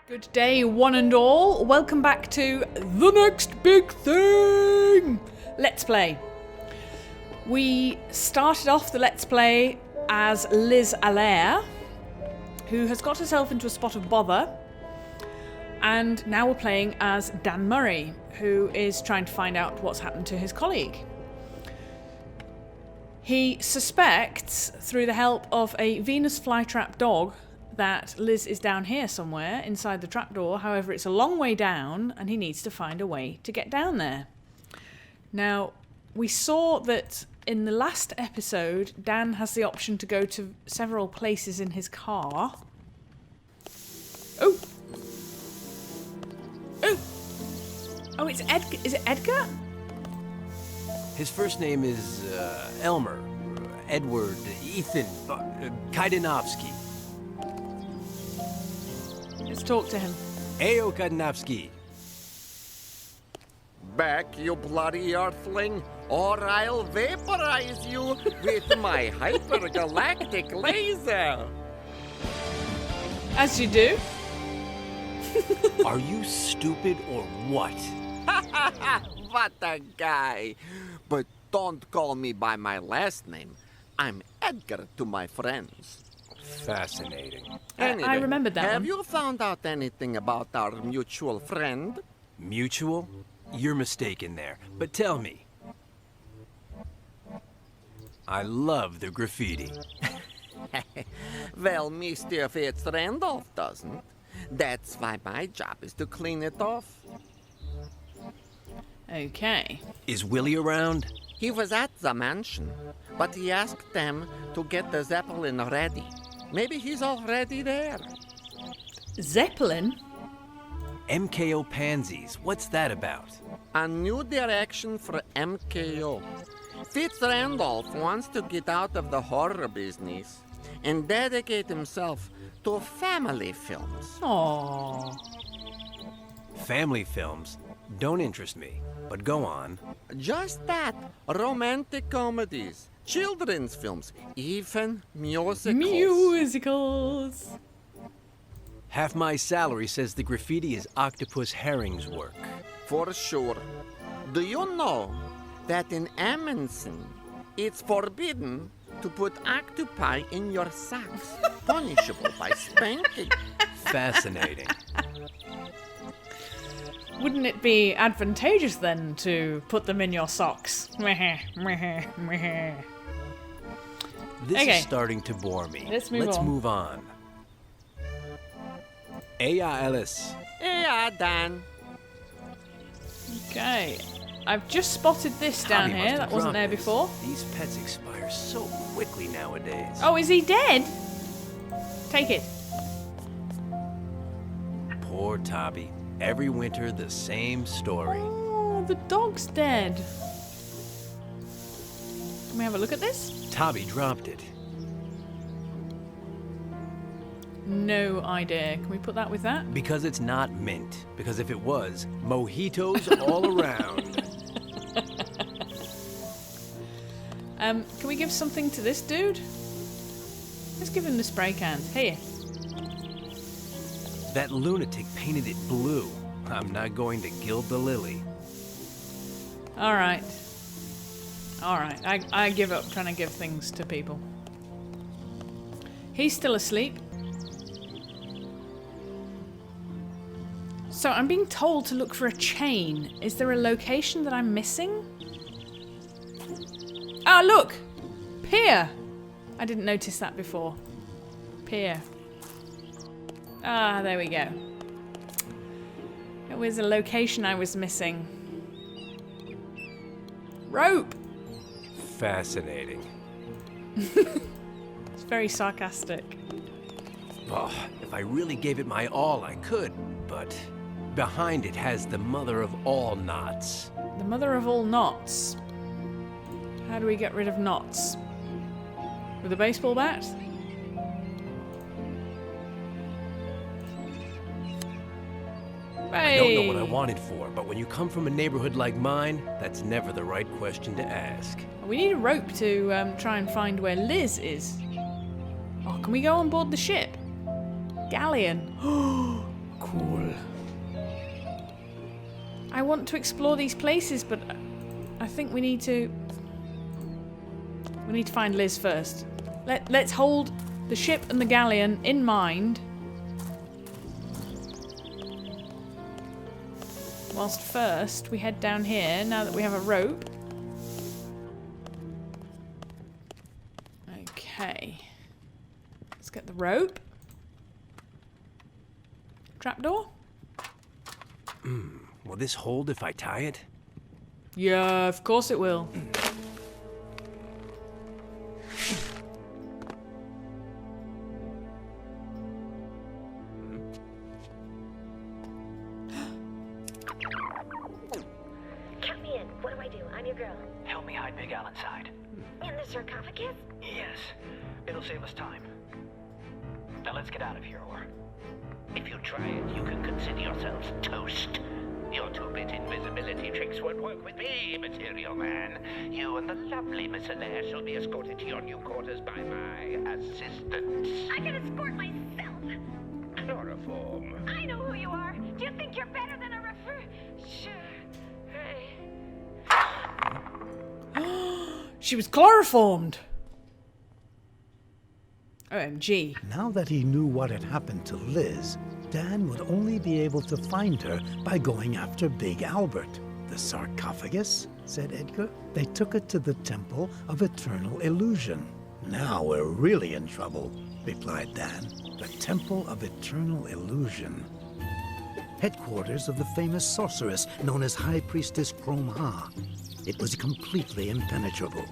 Good day, one and all. Welcome back to The Next Big Thing! Let's Play. We started off the Let's Play as Liz Allaire, who has got herself into a spot of bother. And now we're playing as Dan Murray, who is trying to find out what's happened to his colleague. He suspects, through the help of a Venus flytrap dog, that Liz is down here somewhere inside the trapdoor. However, it's a long way down and he needs to find a way to get down there. Now, we saw that in the last episode, Dan has the option to go to several places in his car. Oh! Oh! Oh, it's Edgar. Is it Edgar? His first name is Elmer, Edward, Ethan, Kaidanovsky. Let's talk to him. Ayo, Kaidanovsky. Back, you bloody earthling, or I'll vaporize you with my hypergalactic laser. As you do. Are you stupid or what? What a guy. But don't call me by my last name. I'm Edgar to my friends. Fascinating. Anyway, I remembered that Have one. you found out anything about our mutual friend? Mutual? You're mistaken there. But tell me. I love the graffiti. Well, Mr. Fitz-Randolph doesn't. That's why my job is to clean it off. Okay. Is Willie around? He was at the mansion, but he asked them to get the Zeppelin ready. Maybe he's already there. Zeppelin? MKO Pansies. What's that about? A new direction for MKO. Fitz-Randolph wants to get out of the horror business and dedicate himself to family films. Aww. Family films don't interest me, but go on. Just that. Romantic comedies, children's films, even musicals. Musicals. Half my salary says the graffiti is Octopus Herring's work. For sure. Do you know that in Amundsen, it's forbidden to put octopi in your socks, punishable by spanking? Fascinating. Wouldn't it be advantageous then to put them in your socks? This Okay. is starting to bore me. Let's move on. Aya Alice. Yeah, Dan. Okay. I've just spotted this down Tommy here. must That have wasn't there dropped this. before. These pets expire so quickly nowadays. Oh, is he dead? Take it. Poor Tobby. Every winter, the same story. Oh, the dog's dead. Can we have a look at this? Tobby dropped it. No idea. Can we put that with that? Because it's not mint. Because if it was, mojitos all around. Can we give something to this dude? Let's give him the spray can. Here. That lunatic painted it blue. I'm not going to gild the lily. Alright. Alright. I give up trying to give things to people. He's still asleep. So I'm being told to look for a chain. Is there a location that I'm missing? Ah, look! Pier! I didn't notice that before. Pier. Ah, there we go. It was a location I was missing. Rope! Fascinating. It's very sarcastic. Oh, if I really gave it my all, I could, but behind it has the mother of all knots. The mother of all knots. How do we get rid of knots? With a baseball bat? I don't know what I wanted for, but when you come from a neighborhood like mine, that's never the right question to ask. We need a rope to try and find where Liz is. Oh, can we go on board the ship? Galleon. Cool. I want to explore these places, but I think we need to find Liz first. Let's hold the ship and the galleon in mind. Whilst first we head down here now that we have a rope. Okay. Let's get the rope. Trapdoor? Will this hold if I tie it? Yeah, of course it will. Count me in. What do I do? I'm your girl. Help me hide Big Al inside. In the sarcophagus? Yes. It'll save us time. Now let's get out of here, or... If you try it, you can consider yourselves toast. Your two-bit invisibility tricks won't work with me, Material Man. You and the lovely Miss Alaire shall be escorted to your new quarters by my assistant. I can escort myself. Chloroform. I know who you are. Do you think you're better than a refer... Sure. Hey. She was chloroformed. OMG. Now that he knew what had happened to Liz, Dan would only be able to find her by going after Big Albert. The sarcophagus, said Edgar. They took it to the Temple of Eternal Illusion. Now we're really in trouble, replied Dan. The Temple of Eternal Illusion. Headquarters of the famous sorceress known as High Priestess Chrome-Ha. It was completely impenetrable.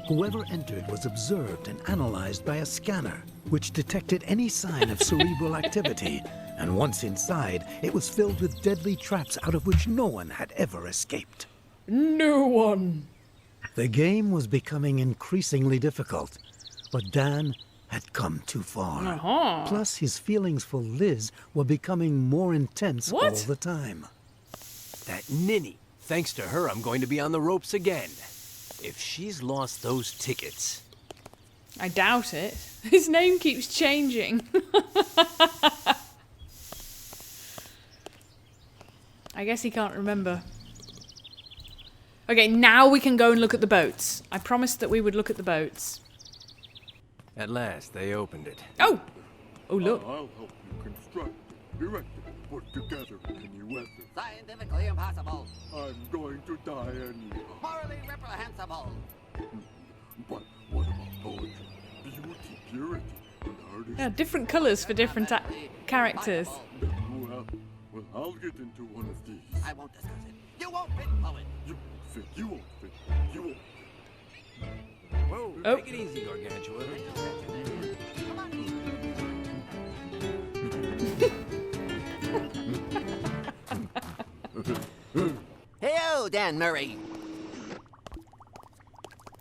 Whoever entered was observed and analyzed by a scanner, which detected any sign of cerebral activity. And once inside, it was filled with deadly traps out of which no one had ever escaped. No one. The game was becoming increasingly difficult, but Dan had come too far. Uh-huh. Plus, his feelings for Liz were becoming more intense What? all the time. That ninny. Thanks to her, I'm going to be on the ropes again. If she's lost those tickets... I doubt it. His name keeps changing. I guess he can't remember. Okay, now we can go and look at the boats. I promised that we would look at the boats. At last, they opened it. Oh! Oh, look. I'll help you construct, erect it, put together any weapon. Scientifically impossible. I'm going to die anyhow. Morally reprehensible. But what about poetry, beauty, purity, and artistry? Yeah, different colours for different characters. Well, I'll get into one of these. I won't discuss it. You won't fit, poet. You won't fit. You won't. Whoa, Oh. take it easy, Gargantua. Come on. Hey-o, Dan Murray.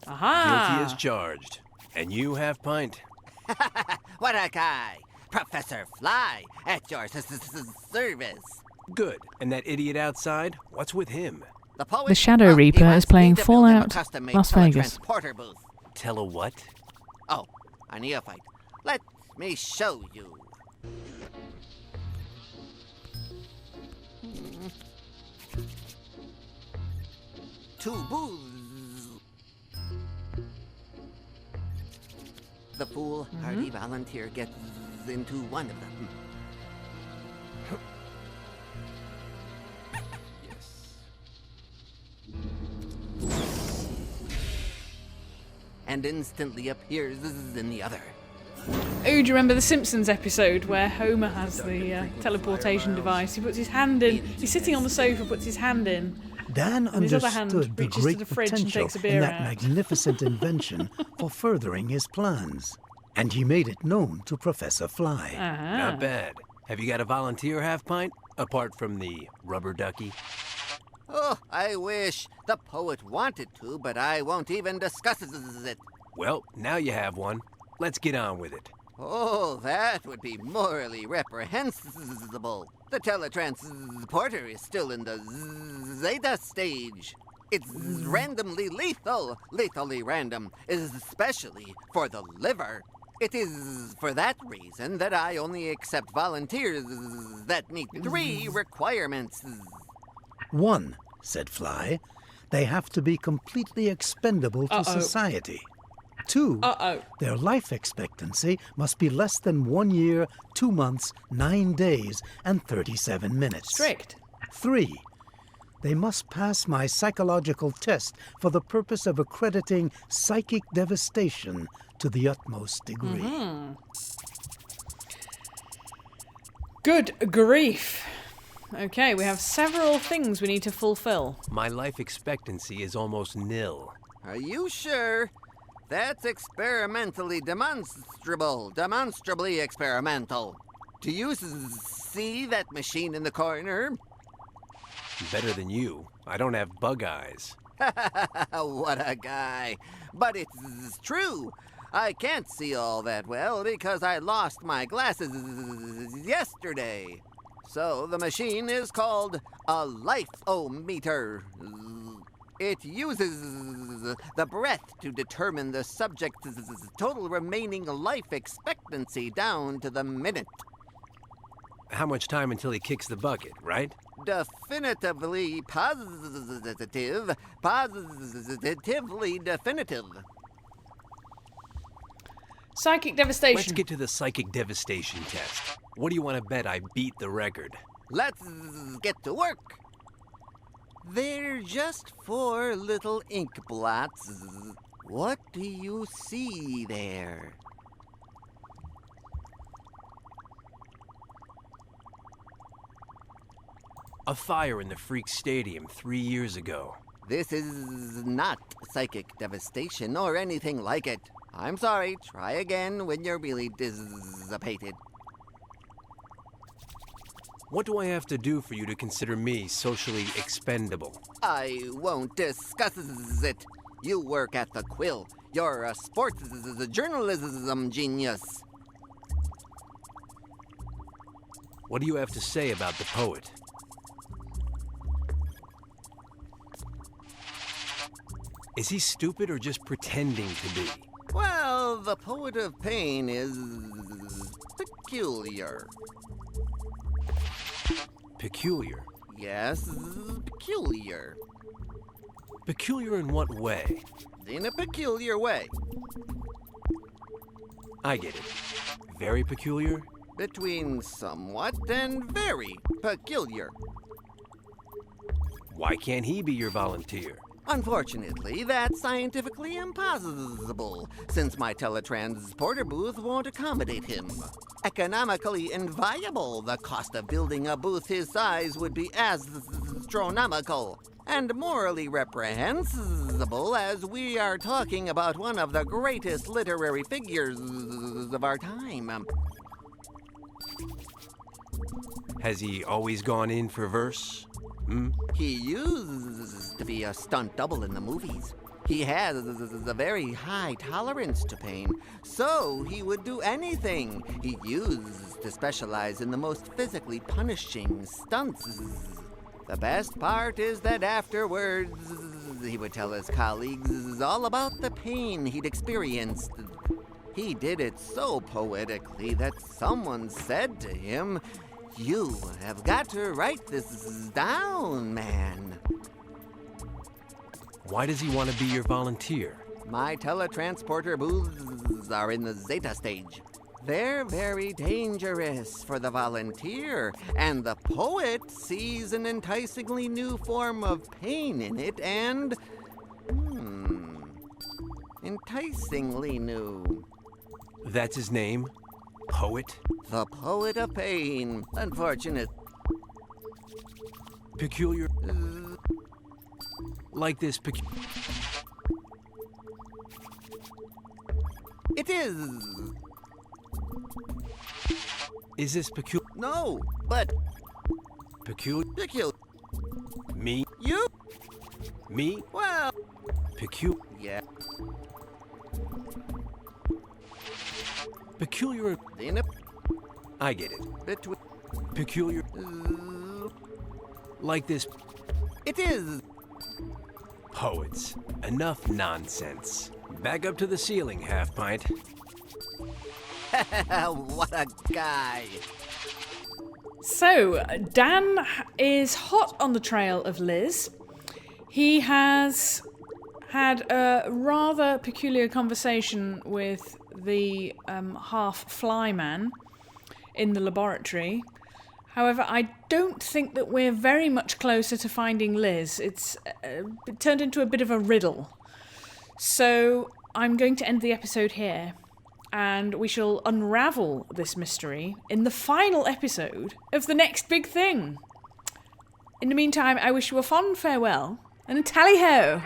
Aha! Guilty as charged. And you have pint. What a guy. Professor Fly, at your service. Good. And that idiot outside? What's with him? The poet, The Shadow he Reaper wants is playing me to build him a Fallout custom-made Las Vegas. teletransporter booth. Tell her what? Oh, a neophyte. Let me show you. Two booths. The foolhardy volunteer gets into one of them. And instantly appears in the other. Oh, do you remember the Simpsons episode where Homer has the teleportation device? He puts his hand in. He's sitting on the sofa, puts his hand in. Dan And his other hand understood the reaches to great the fridge and potential takes a beer in that out. magnificent invention for furthering his plans. And he made it known to Professor Fly. Ah. Not bad. Have you got a volunteer half pint? Apart from the rubber ducky? Oh, I wish the poet wanted to, but I won't even discuss it. Well, now you have one. Let's get on with it. Oh, that would be morally reprehensible. The teletransporter is still in the Zeta stage. It's randomly lethal, lethally random, especially for the liver. It is for that reason that I only accept volunteers that meet 3 requirements. 1, said Fly. They have to be completely expendable to society. 2, their life expectancy must be less than 1 year, 2 months, 9 days, and 37 minutes. Strict. 3, they must pass my psychological test for the purpose of accrediting psychic devastation to the utmost degree. Good grief. Okay, we have several things we need to fulfill. My life expectancy is almost nil. Are you sure? That's experimentally demonstrably experimental. Do you see that machine in the corner? Better than you. I don't have bug eyes. What a guy. But it's true. I can't see all that well because I lost my glasses yesterday. So the machine is called a life-o-meter. It uses the breath to determine the subject's total remaining life expectancy down to the minute. How much time until he kicks the bucket, right? Definitively positive. Positively definitive. Psychic devastation. Let's get to the psychic devastation test. What do you want to bet I beat the record? Let's get to work. They're just 4 little ink blots. What do you see there? A fire in the Freak Stadium 3 years ago. This is not psychic devastation or anything like it. I'm sorry, try again when you're really dissipated. What do I have to do for you to consider me socially expendable? I won't discuss it. You work at the Quill. You're a sports journalism genius. What do you have to say about the poet? Is he stupid or just pretending to be? Well, the poet of pain is peculiar. Peculiar. Yes, peculiar. Peculiar in what way? In a peculiar way. I get it. Very peculiar? Between somewhat and very peculiar. Why can't he be your volunteer? Unfortunately, that's scientifically impossible, since my teletransporter booth won't accommodate him. Economically inviable, the cost of building a booth his size would be astronomical. And morally reprehensible, as we are talking about one of the greatest literary figures of our time. Has he always gone in for verse? He used to be a stunt double in the movies. He has a very high tolerance to pain, so he would do anything. He used to specialize in the most physically punishing stunts. The best part is that afterwards, he would tell his colleagues all about the pain he'd experienced. He did it so poetically that someone said to him, "You have got to write this down, man." Why does he want to be your volunteer? My teletransporter booths are in the Zeta stage. They're very dangerous for the volunteer, and the poet sees an enticingly new form of pain in it, and... enticingly new. That's his name? Poet? The poet of pain. Unfortunate. Peculiar? Like this It is. Is this peculiar? No, but Peculiar? Me? you? Me? Well, Peculiar? yeah. Peculiar? In a I get it. between. Peculiar? Like this It is. poets. Enough nonsense. Back up to the ceiling, half pint. What a guy. So, Dan is hot on the trail of Liz. He has had a rather peculiar conversation with the half-fly man in the laboratory. However, I don't think that we're very much closer to finding Liz. It turned into a bit of a riddle. So, I'm going to end the episode here. And we shall unravel this mystery in the final episode of The Next Big Thing. In the meantime, I wish you a fond farewell and a tally-ho!